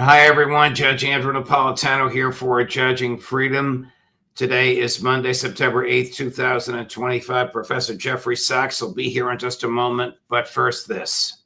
Hi, everyone. Judge Andrew Napolitano here for Judging Freedom. Today is Monday, September 8th, 2025. Professor Jeffrey Sachs will be here in just a moment. But first, this.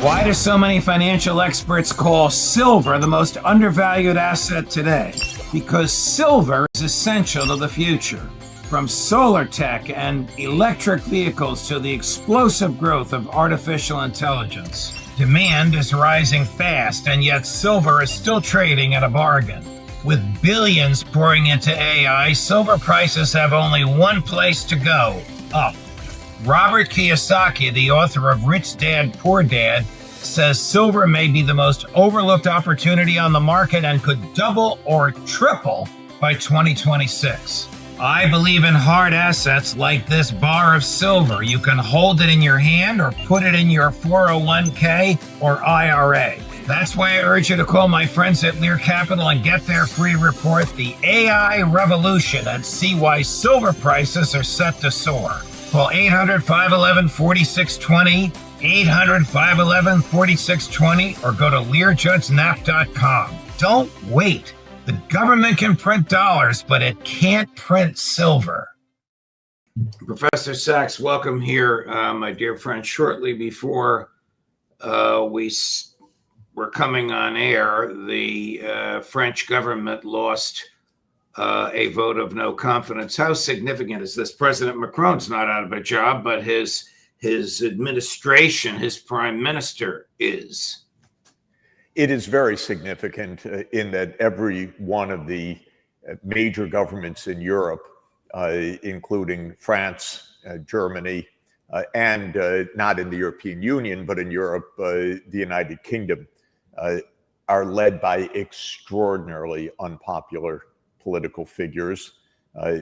Why do so many financial experts call silver the most undervalued asset today? Because silver is essential to the future. From solar tech and electric vehicles to the explosive growth of artificial intelligence. Demand is rising fast, and yet silver is still trading at a bargain. With billions pouring into AI, silver prices have only one place to go, up. Robert Kiyosaki, the author of Rich Dad, Poor Dad, says silver may be the most overlooked opportunity on the market and could double or triple by 2026. I believe in hard assets like this bar of silver. You can hold it in your hand or put it in your 401k or IRA. That's why I urge you to call my friends at Lear Capital and get their free report, The AI Revolution, and see why silver prices are set to soar. Call 800-511-4620, 800-511-4620, or go to LearJudgeNap.com. Don't wait. The government can print dollars, but it can't print silver. Professor Sachs, welcome here, my dear friend. Shortly before we were coming on air, the French government lost a vote of no confidence. How significant is this? President Macron's not out of a job, but his administration, his prime minister is. It is very significant in that every one of the major governments in Europe, including France, Germany, and not in the European Union, but in Europe, the United Kingdom, are led by extraordinarily unpopular political figures.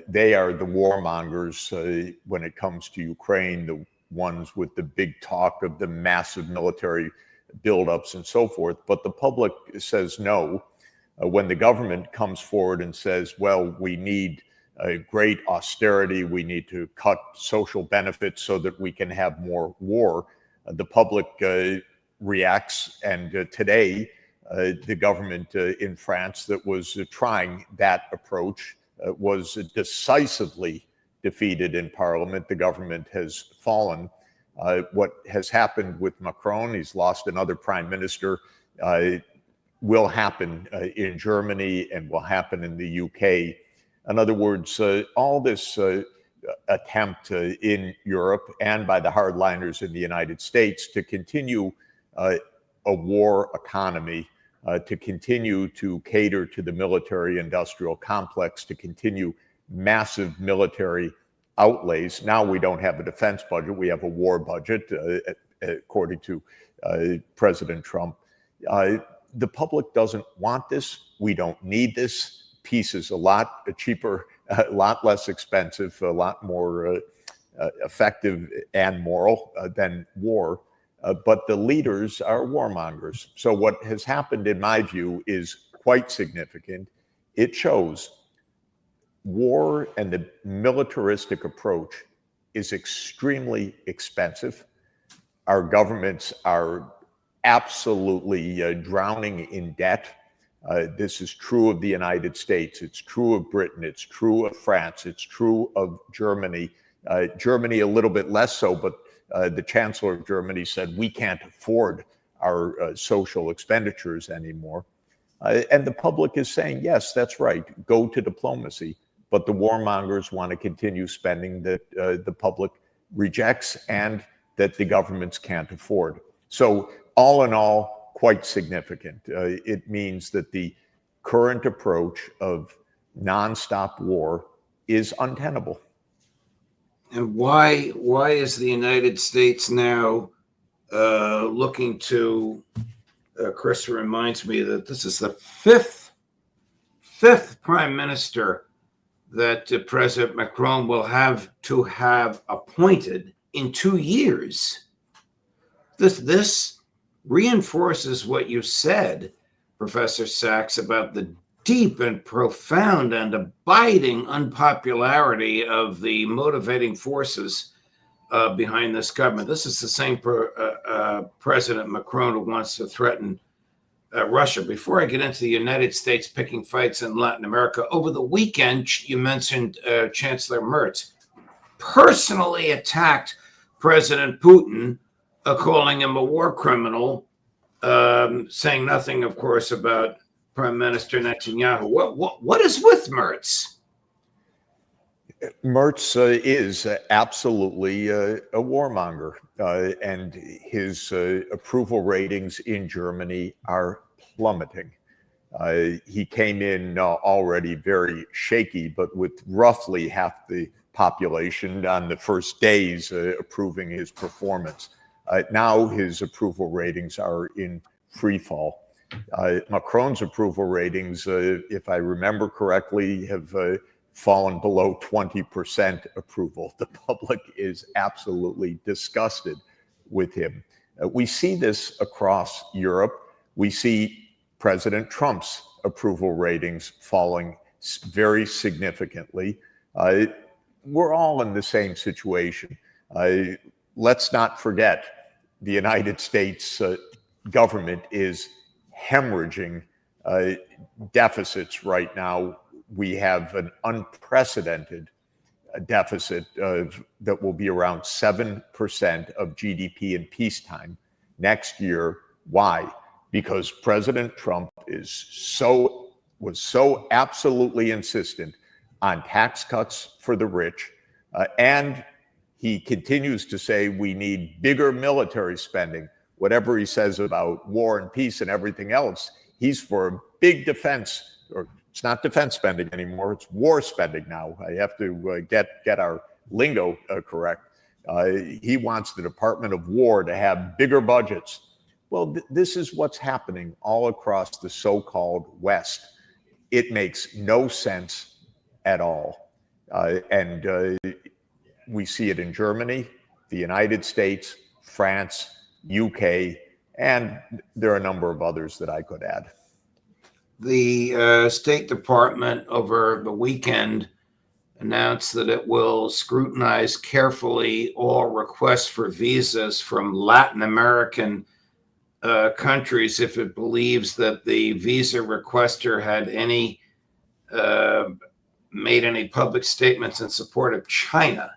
They are the warmongers when it comes to Ukraine, the ones with the big talk of the massive military buildups and so forth, but the public says no. When the government comes forward and says, well, we need great austerity, we need to cut social benefits so that we can have more war, the public reacts. And today, the government in France that was trying that approach was decisively defeated in Parliament. The government has fallen. What has happened with Macron, he's lost another prime minister, will happen in Germany and will happen in the UK. In other words, all this attempt in Europe and by the hardliners in the United States to continue a war economy, to continue to cater to the military-industrial complex, to continue massive military outlays. Now we don't have a defense budget, we have a war budget, according to President Trump. The public doesn't want this. We don't need this. Peace is a lot cheaper, a lot less expensive, a lot more effective and moral than war. But the leaders are warmongers. So what has happened, in my view, is quite significant. It shows war and the militaristic approach is extremely expensive. Our governments are absolutely drowning in debt. This is true of the United States. It's true of Britain. It's true of France. It's true of Germany. Germany a little bit less so, but the Chancellor of Germany said, we can't afford our social expenditures anymore. And the public is saying, yes, that's right, go to diplomacy. But the warmongers want to continue spending that the public rejects and that the governments can't afford. So all in all, quite significant. It means that the current approach of nonstop war is untenable. And why is the United States now looking to, Chris reminds me that this is the fifth prime minister that President Macron will have to have appointed in 2 years. This reinforces what you said, Professor Sachs, about the deep and profound and abiding unpopularity of the motivating forces behind this government. This is the same President Macron who wants to threaten Russia. Before I get into the United States picking fights in Latin America, over the weekend, you mentioned Chancellor Merz personally attacked President Putin, calling him a war criminal, saying nothing, of course, about Prime Minister Netanyahu. What is with Merz? Merz is absolutely a warmonger, and his approval ratings in Germany are plummeting. He came in already very shaky, but with roughly half the population on the first days approving his performance. Now his approval ratings are in free fall. Macron's approval ratings, if I remember correctly, have fallen below 20% approval. The public is absolutely disgusted with him. We see this across Europe. We see President Trump's approval ratings falling very significantly. We're all in the same situation. Let's not forget the United States government is hemorrhaging deficits right now. We have an unprecedented deficit that will be around 7% of GDP in peacetime next year. Why? Because President Trump was so absolutely insistent on tax cuts for the rich, and he continues to say we need bigger military spending. Whatever he says about war and peace and everything else, he's for a big defense, or it's not defense spending anymore, it's war spending now. I have to get our lingo correct. He wants the Department of War to have bigger budgets. Well, this is what's happening all across the so-called West. It makes no sense at all. And we see it in Germany, the United States, France, UK, and there are a number of others that I could add. The State Department over the weekend announced that it will scrutinize carefully all requests for visas from Latin American countries if it believes that the visa requester had made any public statements in support of China.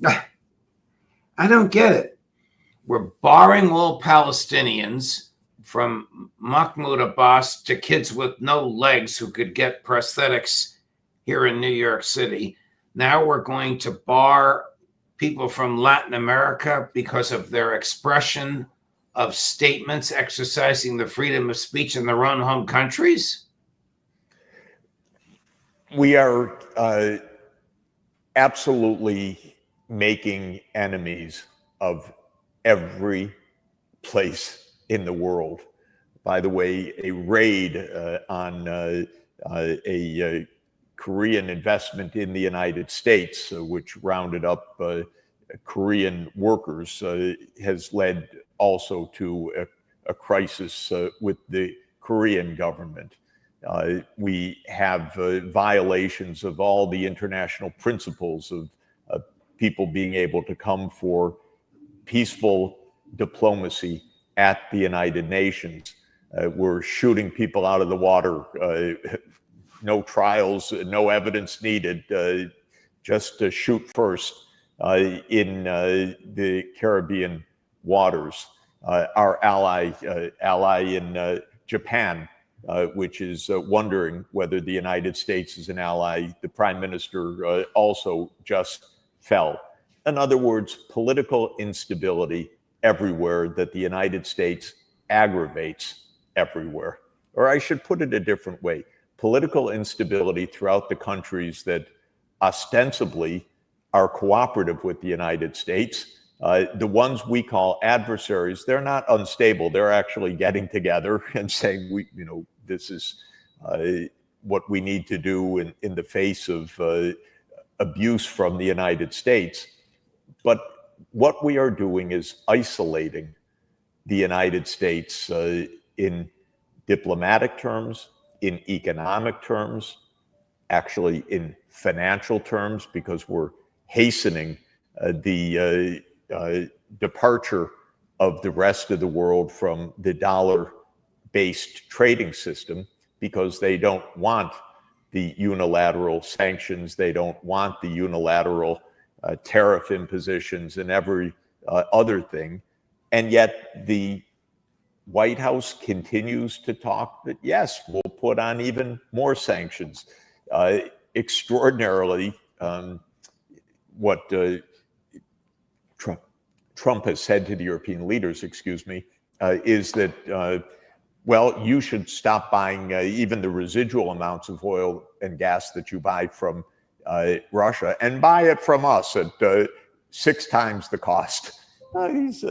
I don't get it. We're barring all Palestinians, from Mahmoud Abbas to kids with no legs who could get prosthetics here in New York City. Now we're going to bar people from Latin America because of their expression of statements exercising the freedom of speech in their own home countries? We are absolutely making enemies of every place in the world. By the way, a raid on a Korean investment in the United States, which rounded up Korean workers, has led also to a crisis with the Korean government. We have violations of all the international principles of people being able to come for peaceful diplomacy at the United Nations. We're shooting people out of the water, no trials, no evidence needed, just to shoot first in the Caribbean waters. Our ally in Japan, which is wondering whether the United States is an ally, the prime minister also just fell. In other words, political instability everywhere that the United States aggravates everywhere. Or I should put it a different way. Political instability throughout the countries that ostensibly are cooperative with the United States. The ones we call adversaries, they're not unstable. They're actually getting together and saying, this is what we need to do in the face of abuse from the United States. But what we are doing is isolating the United States in diplomatic terms, in economic terms, actually in financial terms, because we're hastening the departure of the rest of the world from the dollar based trading system because they don't want the unilateral sanctions, they don't want the unilateral tariff impositions and every other thing. And yet the White House continues to talk that, yes, we'll put on even more sanctions. Extraordinarily, what Trump has said to the European leaders, is that, well, you should stop buying even the residual amounts of oil and gas that you buy from Russia and buy it from us at 6 times the cost. He's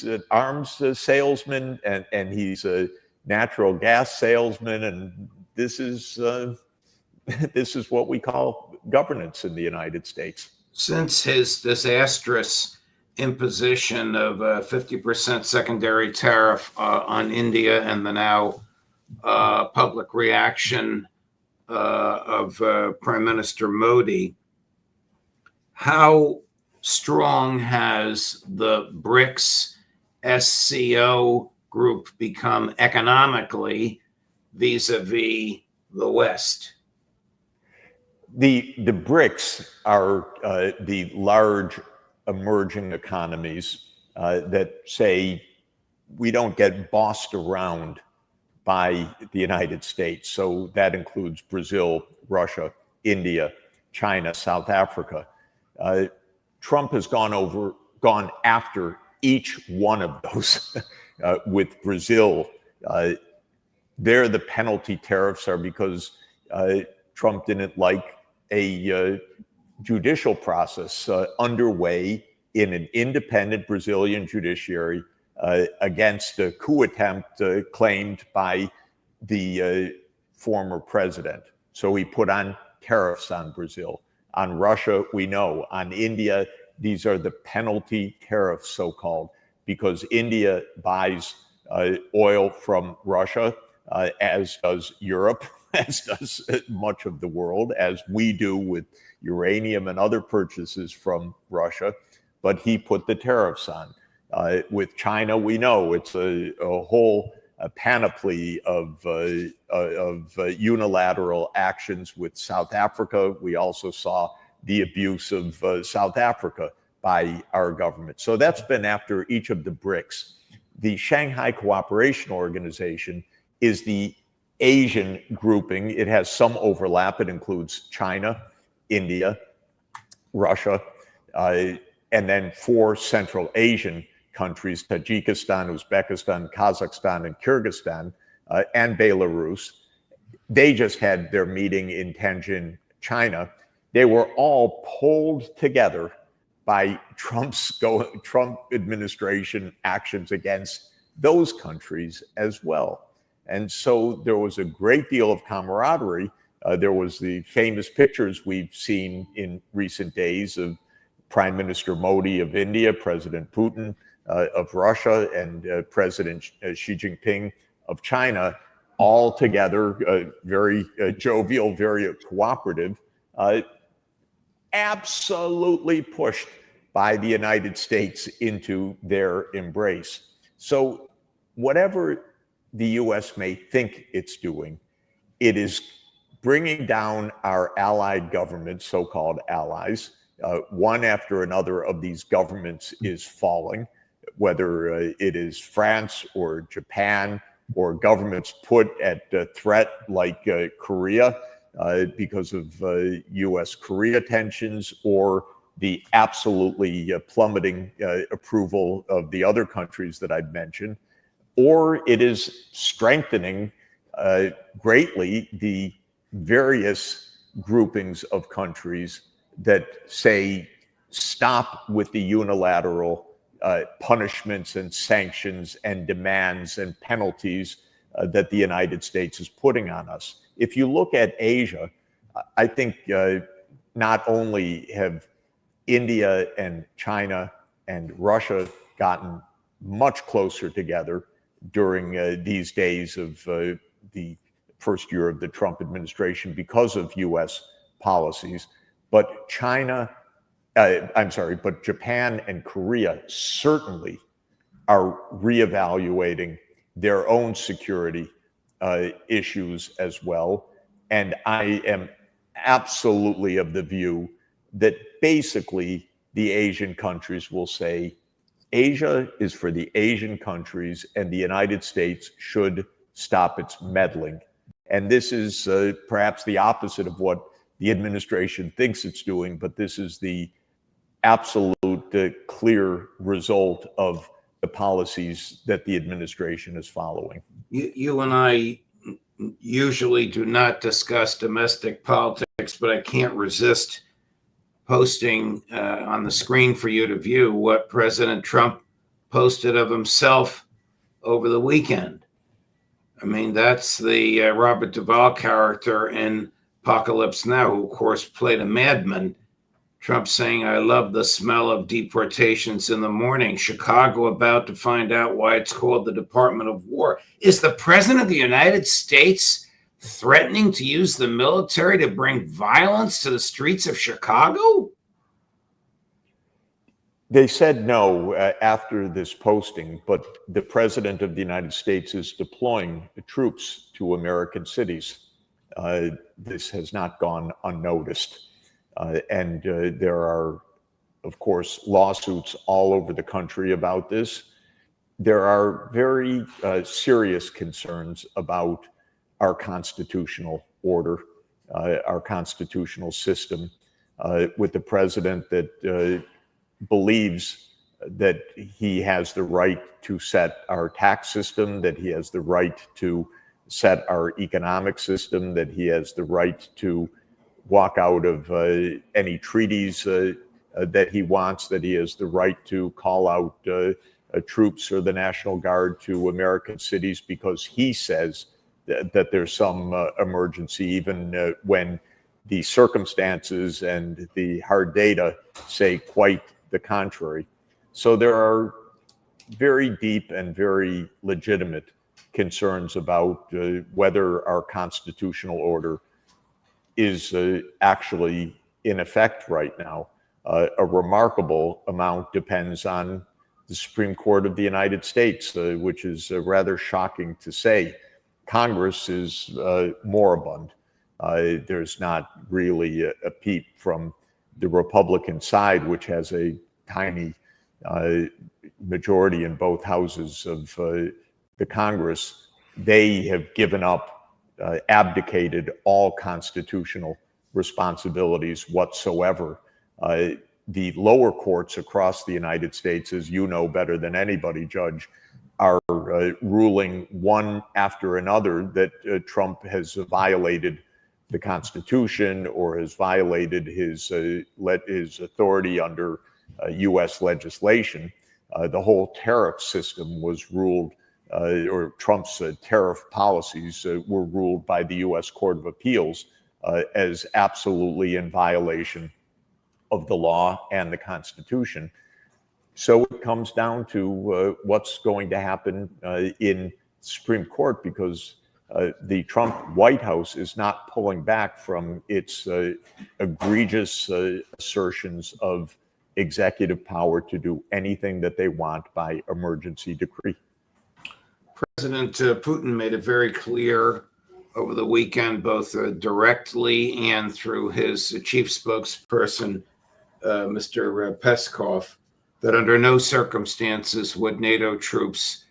an arms salesman and he's a natural gas salesman, and this is what we call governance in the United States. Since his disastrous imposition of a 50% secondary tariff on India and the now public reaction of Prime Minister Modi, how strong has the BRICS SCO group become economically vis-a-vis the West? The BRICS are the large emerging economies that say we don't get bossed around by the United States. So that includes Brazil, Russia, India, China, South Africa. Trump has gone after each one of those. With Brazil, there the penalty tariffs are because Trump didn't like a judicial process underway in an independent Brazilian judiciary against a coup attempt claimed by the former president. So he put on tariffs on Brazil. On Russia, we know. On India, these are the penalty tariffs, so-called, because India buys oil from Russia, as does Europe, as does much of the world, as we do with uranium and other purchases from Russia. But he put the tariffs on. With China, we know it's a whole panoply of unilateral actions. With South Africa, we also saw the abuse of South Africa by our government. So that's been after each of the BRICS. The Shanghai Cooperation Organization is the Asian grouping. It has some overlap. It includes China, India, Russia, and then 4 Central Asian countries: Tajikistan, Uzbekistan, Kazakhstan, and Kyrgyzstan, and Belarus. They just had their meeting in Tianjin, China. They were all pulled together by Trump administration actions against those countries as well. And so there was a great deal of camaraderie. There was the famous pictures we've seen in recent days of Prime Minister Modi of India, President Putin of Russia, and President Xi Jinping of China, all together, very jovial, very cooperative, absolutely pushed by the United States into their embrace. So whatever the US may think it's doing, it is bringing down our allied governments, so-called allies. One after another of these governments is falling, whether it is France or Japan or governments put at threat like Korea because of US-Korea tensions, or the absolutely plummeting approval of the other countries that I've mentioned, or it is strengthening greatly the various groupings of countries that say stop with the unilateral punishments and sanctions and demands and penalties that the United States is putting on us. If you look at Asia, I think not only have India and China and Russia gotten much closer together during these days of the first year of the Trump administration because of US policies, but Japan and Korea certainly are reevaluating their own security issues as well. And I am absolutely of the view that basically the Asian countries will say, Asia is for the Asian countries, and the United States should stop its meddling. And this is perhaps the opposite of what the administration thinks it's doing, but this is the absolute clear result of the policies that the administration is following. You and I usually do not discuss domestic politics, but I can't resist posting on the screen for you to view what President Trump posted of himself over the weekend. I mean, that's the Robert Duvall character in Apocalypse Now, who, of course, played a madman. Trump saying, I love the smell of deportations in the morning. Chicago about to find out why it's called the Department of War. Is the President of the United States threatening to use the military to bring violence to the streets of Chicago? They said no after this posting, but the President of the United States is deploying troops to American cities. This has not gone unnoticed. And there are, of course, lawsuits all over the country about this. There are very serious concerns about our constitutional order, our constitutional system, with the president that believes that he has the right to set our tax system, that he has the right to set our economic system, that he has the right to walk out of any treaties that he wants, that he has the right to call out troops or the National Guard to American cities because he says that there's some emergency, even when the circumstances and the hard data say quite the contrary. So there are very deep and very legitimate concerns about whether our constitutional order is actually in effect right now. A remarkable amount depends on the Supreme Court of the United States, which is rather shocking to say. Congress is moribund. There's not really a peep from the Republican side, which has a tiny majority in both houses of the Congress. They have given up, abdicated all constitutional responsibilities whatsoever. The lower courts across the United States, as you know better than anybody, Judge, are ruling one after another that Trump has violated the Constitution or has violated his authority under U.S. legislation. The whole tariff system was ruled, or Trump's tariff policies were ruled by the U.S. Court of Appeals as absolutely in violation of the law and the Constitution. So it comes down to what's going to happen in Supreme Court, because the Trump White House is not pulling back from its egregious assertions of executive power to do anything that they want by emergency decree. President Putin made it very clear over the weekend, both directly and through his chief spokesperson, Mr. Peskov, that under no circumstances would NATO troops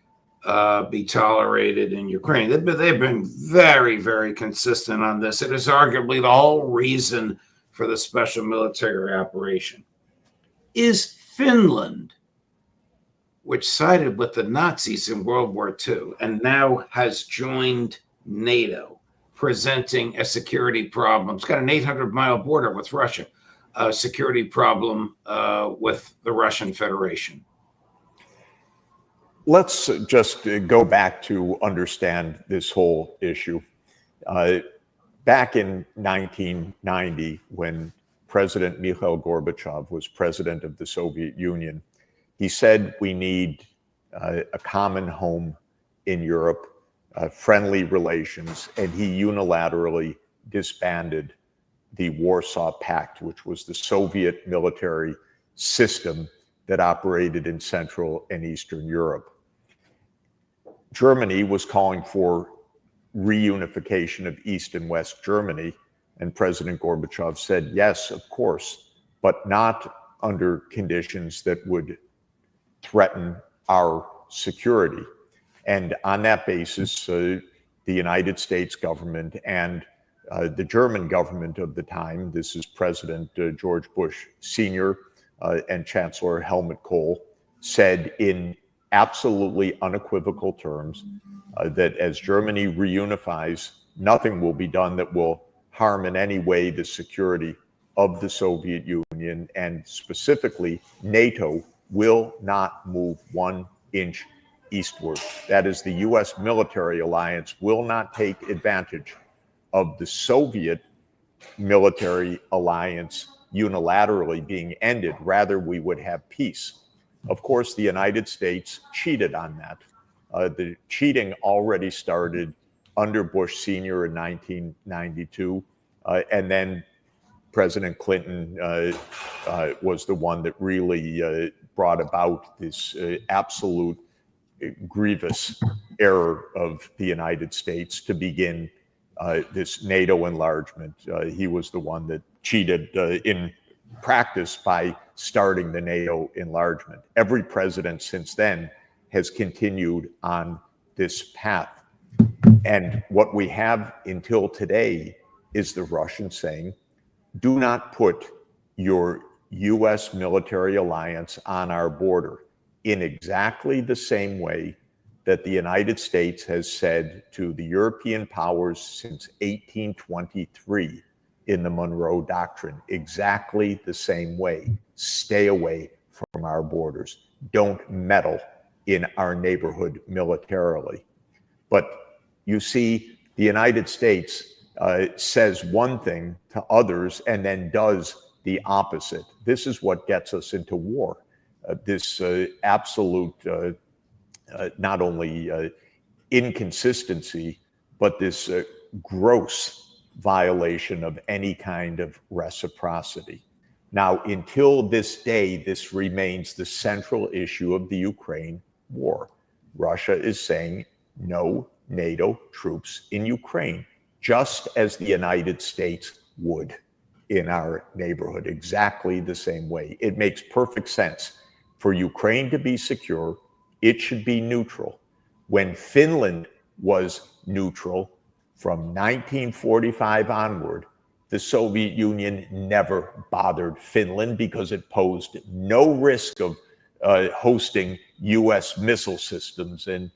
be tolerated in Ukraine. They've been very, very consistent on this. It is arguably the whole reason for the special military operation. Is Finland, which sided with the Nazis in World War II and now has joined NATO, presenting a security problem? It's got an 800-mile border with Russia, a security problem with the Russian Federation. Let's just go back to understand this whole issue. Back in 1990, when President Mikhail Gorbachev was president of the Soviet Union, he said we need a common home in Europe, friendly relations, and he unilaterally disbanded the Warsaw Pact, which was the Soviet military system that operated in Central and Eastern Europe. Germany was calling for reunification of East and West Germany, and President Gorbachev said, yes, of course, but not under conditions that would threaten our security. And on that basis, the United States government and the German government of the time, this is President George Bush Sr. And Chancellor Helmut Kohl, said in absolutely unequivocal terms that as Germany reunifies, nothing will be done that will harm in any way the security of the Soviet Union, and specifically NATO will not move 1 inch eastward. That is, the US military alliance will not take advantage of the Soviet military alliance unilaterally being ended. Rather, we would have peace. Of course, the United States cheated on that. The cheating already started under Bush Sr. in 1992, and then President Clinton was the one that really brought about this absolute grievous error of the United States to begin this NATO enlargement. He was the one that cheated in practice by starting the NATO enlargement. Every president since then has continued on this path. And what we have until today is the Russians saying, do not put your US military alliance on our border, in exactly the same way that the United States has said to the European powers since 1823 in the Monroe Doctrine. Exactly the same way. Stay away from our borders. Don't meddle in our neighborhood militarily. But you see, the United States says one thing to others and then does the opposite. This is what gets us into war. This absolute, not only inconsistency, but this gross violation of any kind of reciprocity. Now, until this day, this remains the central issue of the Ukraine war. Russia is saying no NATO troops in Ukraine, just as the United States would in our neighborhood, exactly the same way. It makes perfect sense. For Ukraine to be secure, it should be neutral. When Finland was neutral from 1945 onward, the Soviet Union never bothered Finland because it posed no risk of hosting US missile systems and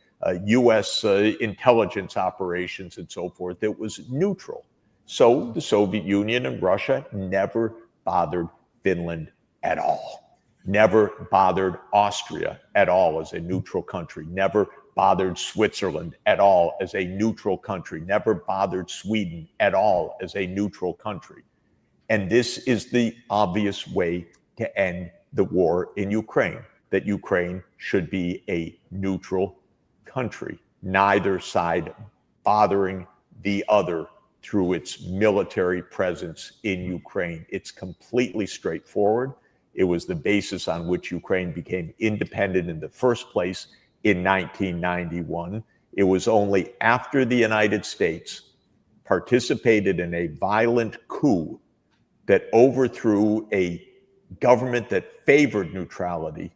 US intelligence operations and so forth. It was neutral. So the Soviet Union and Russia never bothered Finland at all. Never bothered Austria at all as a neutral country. Never bothered Switzerland at all as a neutral country. Never bothered Sweden at all as a neutral country. And this is the obvious way to end the war in Ukraine, that Ukraine should be a neutral country, neither side bothering the other through its military presence in Ukraine. It's completely straightforward. It was the basis on which Ukraine became independent in the first place in 1991. It was only after the United States participated in a violent coup that overthrew a government that favored neutrality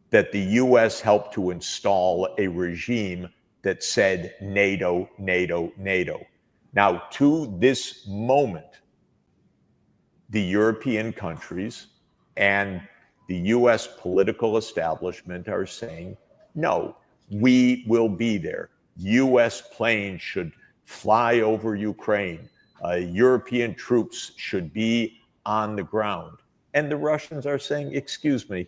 that the US helped to install a regime that said NATO, NATO, NATO. Now, to this moment, the European countries and the US political establishment are saying, no, we will be there. US planes should fly over Ukraine. European troops should be on the ground. And the Russians are saying, excuse me,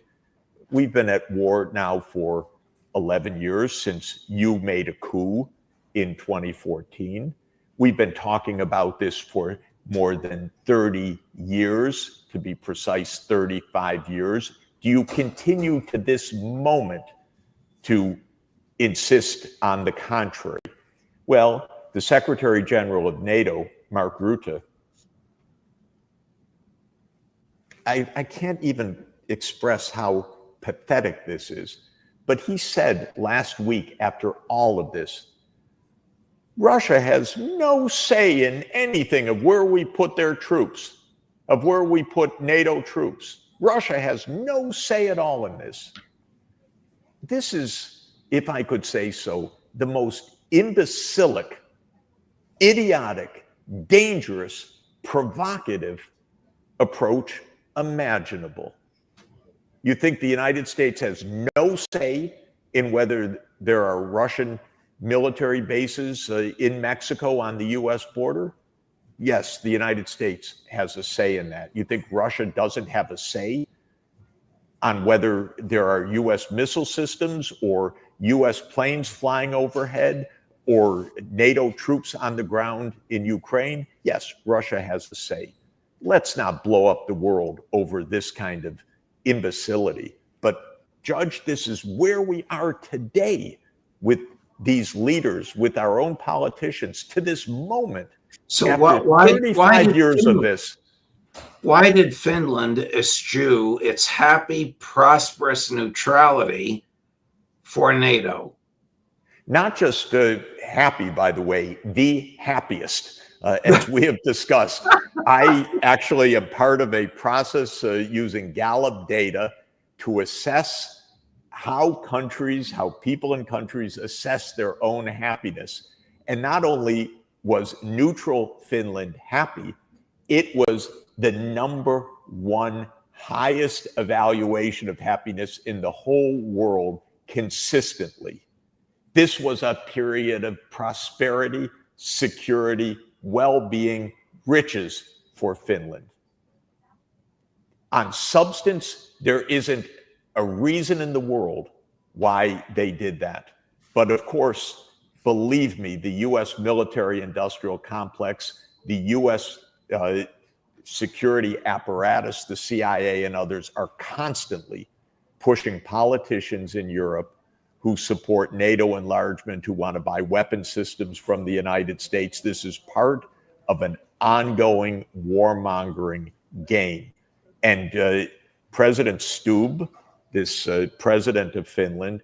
we've been at war now for 11 years since you made a coup in 2014. We've been talking about this for more than 30 years, to be precise, 35 years. Do you continue to this moment to insist on the contrary? Well, the Secretary General of NATO, Mark Rutte, I can't even express how pathetic this is. But he said last week, after all of this, Russia has no say in anything of where we put their troops, of where we put NATO troops. Russia has no say at all in this. This is, if I could say so, the most imbecilic, idiotic, dangerous, provocative approach imaginable. You think the United States has no say in whether there are Russian military bases in Mexico on the US border? Yes, the United States has a say in that. You think Russia doesn't have a say on whether there are US missile systems or US planes flying overhead or NATO troops on the ground in Ukraine? Yes, Russia has a say. Let's not blow up the world over this kind of imbecility. But, Judge, this is where we are today with these leaders, with our own politicians, to this moment. So after why 35 years of this. Why did Finland eschew its happy, prosperous neutrality for NATO? Not just happy, by the way, the happiest. As we have discussed, I actually am part of a process using Gallup data to assess how people in countries assess their own happiness. And not only was neutral Finland happy, it was the #1 highest evaluation of happiness in the whole world consistently. This was a period of prosperity, security, well-being, riches for Finland. On substance, there isn't a reason in the world why they did that. But of course, believe me, the US military-industrial complex, the US security apparatus, the CIA and others are constantly pushing politicians in Europe who support NATO enlargement, who want to buy weapon systems from the United States. This is part of an ongoing warmongering game. And President Stubb, this president of Finland,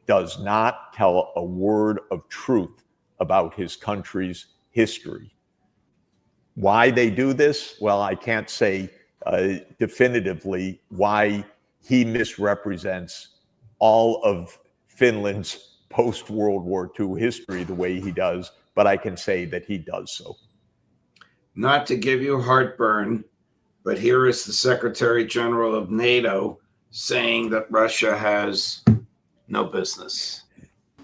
does not tell a word of truth about his country's history. Why they do this? Well, I can't say definitively why he misrepresents all of Finland's post-World War II history the way he does, but I can say that he does so. Not to give you heartburn, but here is the Secretary General of NATO saying that Russia has no business.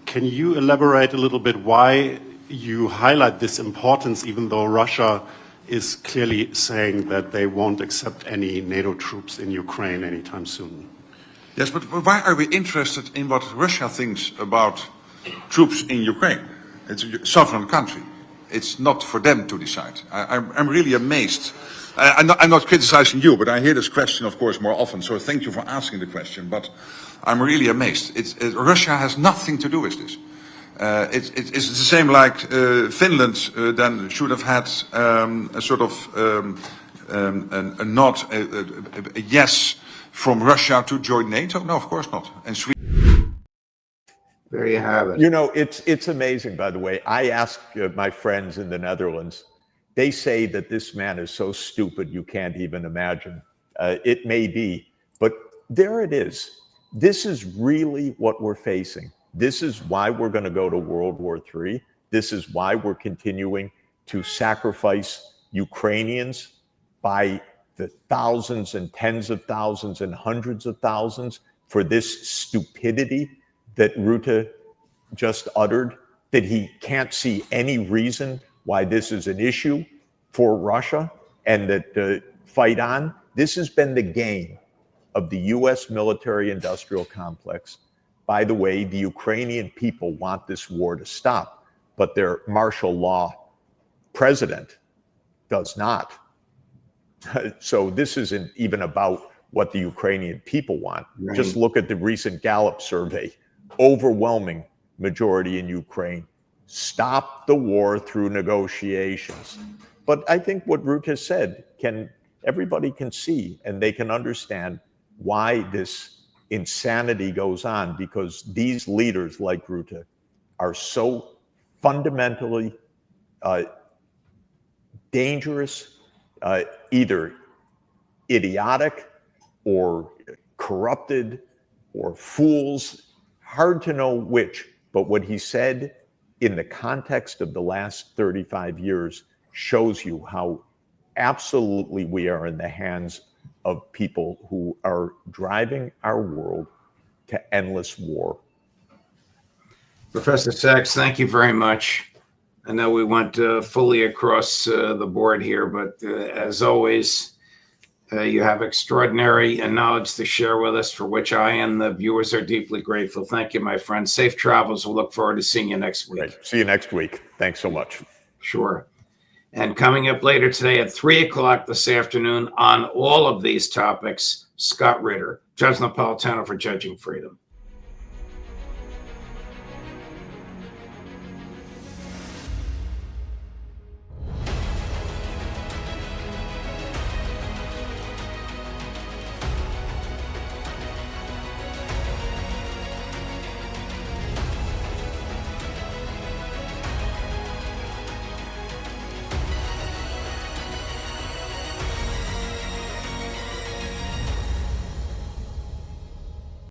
Can you elaborate a little bit why you highlight this importance, even though Russia is clearly saying that they won't accept any NATO troops in Ukraine anytime soon? Yes, but why are we interested in what Russia thinks about troops in Ukraine? It's a sovereign country. It's not for them to decide. I'm really amazed. I'm not criticizing you, but I hear this question, of course, more often. So thank you for asking the question. But I'm really amazed. Russia has nothing to do with this. It's the same like Finland then should have had a sort of a nod, a yes from Russia to join NATO. No, of course not. And Sweden. There you have it. You know, it's amazing, by the way. I asked my friends in the Netherlands. They say that this man is so stupid you can't even imagine. It may be, but there it is. This is really what we're facing. This is why we're going to go to World War III. This is why we're continuing to sacrifice Ukrainians by the thousands and tens of thousands and hundreds of thousands for this stupidity that Rutte just uttered, that he can't see any reason why this is an issue for Russia and that fight on. This has been the game of the US military-industrial complex. By the way, the Ukrainian people want this war to stop, but their martial law president does not. So this isn't even about what the Ukrainian people want. Right. Just look at the recent Gallup survey. Overwhelming majority in Ukraine. Stop the war through negotiations. But I think what Rutte has said, everybody can see and they can understand why this insanity goes on, because these leaders like Rutte are so fundamentally dangerous, either idiotic or corrupted or fools, hard to know which. But what he said in the context of the last 35 years shows you how absolutely we are in the hands of people who are driving our world to endless war. Professor Sachs, thank you very much. I know we went fully across the board here, but as always, you have extraordinary knowledge to share with us, for which I and the viewers are deeply grateful. Thank you, my friend. Safe travels. We'll look forward to seeing you next week. Right. See you next week. Thanks so much. Sure. And coming up later today at 3 o'clock this afternoon on all of these topics, Scott Ritter, Judge Napolitano for Judging Freedom.